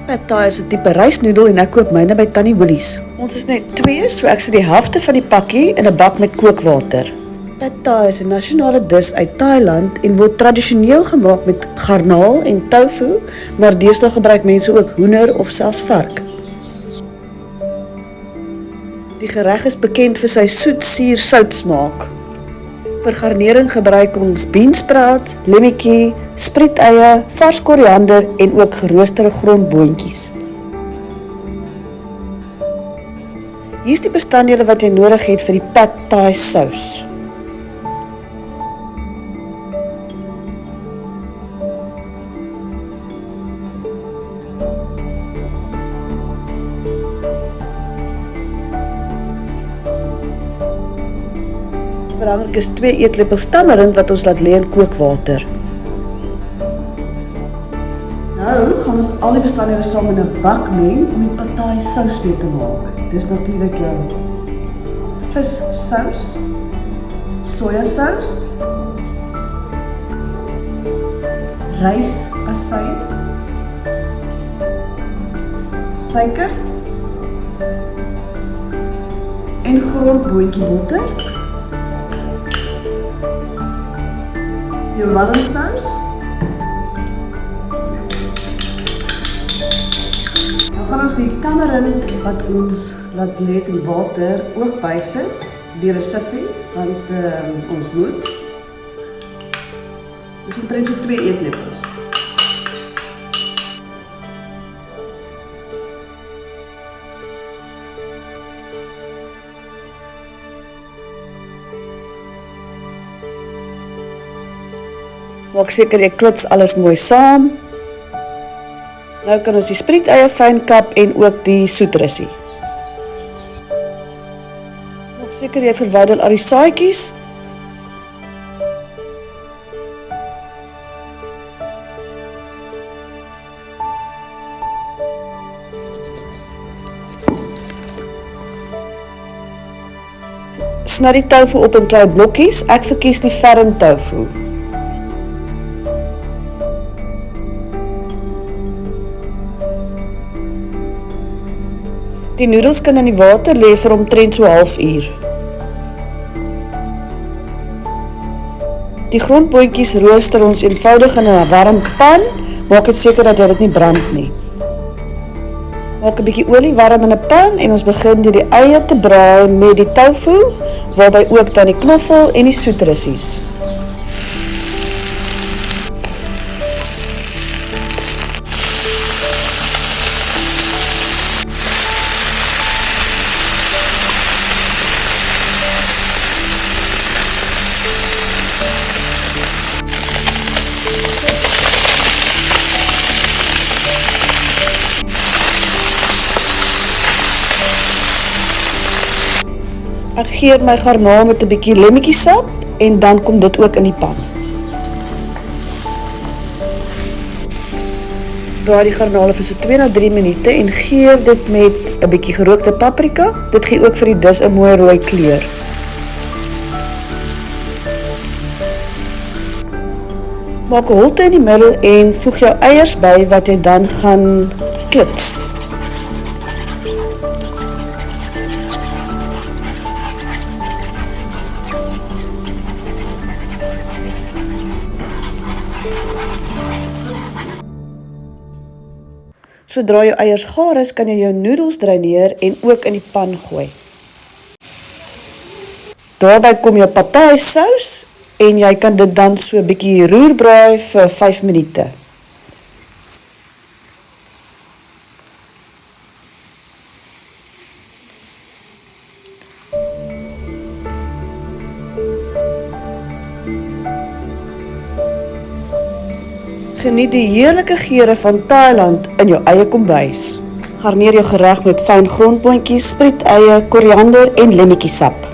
Pad Thai is 'n tipe rysnoedel en ek koop myne by Tannie Woolies. Ons is net 2, so ek sit die helfte van die pakkie in 'n bak met kookwater. Pad Thai is 'n nasionale dis uit Thailand en word tradisioneel gemaak met garnaal en tofu, maar deesdae gebruik mense ook hoender of selfs vark. Die gereg is bekend vir sy soet, suur, sout smaak. Vir garnering gebruik ons beansprouts, lemmetjie, spreedeie, vars koriander en ook geroosterde grondboontjies. Hier is die bestanddele wat jy nodig het vir die Pad Thai sous. Belangrik is 2 eetlepels tamarind wat ons laat lê in kookwater. Nou gaan ons al die bestanddele saam in 'n bak meng om die Pad Thai sous mee te maak. Dis natuurlik jou vissous, sojasous, rysasyn, suiker en grondboontjiebotter. Jou walmsaus. Dan gaan ons die tamarind wat ons laat lê in water ook bysit deur 'n siffie, want ons moet. Dis omtrent so 2 eetlepels. Maak seker jy klits alles mooi saam. Nou kan ons die spreedeie fyn kap en ook die soetrussie. Maak seker jy verwydel al die saadjies. Sny die tofu op in klein blokkies. Ek verkies die ferm tofu. Die noedels kan in die water lê vir omtrent so 1/2 uur. Die grondboontjies rooster ons eenvoudig in 'n warm pan, maak dit seker dat dit nie brand nie. Maak 'n bietjie olie warm in 'n pan en ons begin deur die eie te braai met die tofu, waarby ook dan die knoffel en die soetrussies. Ek geur my garnaal met 'n bietjie lemmetjiesap en dan kom dit ook in die pan. Braai die garnale vir so 2 na 3 minute en geur dit met 'n bietjie gerookte paprika. Dit gee ook vir die dis 'n mooi rooi kleur. Maak 'n holte in die middel en voeg jou eiers by wat jy dan gaan klits. Sodra jou eiers gaar is, kan jy jou noedels dreineer en ook in die pan gooi. Daarby kom jou Pad Thai sous en jy kan dit dan so 'n bietjie roerbraai vir 5 minute. Geniet die heerlike geure van Thailand in jou eie kombuis. Garneer jou gereg met fyn grondboontjies, spreedeie, koriander en lemmetjiesap.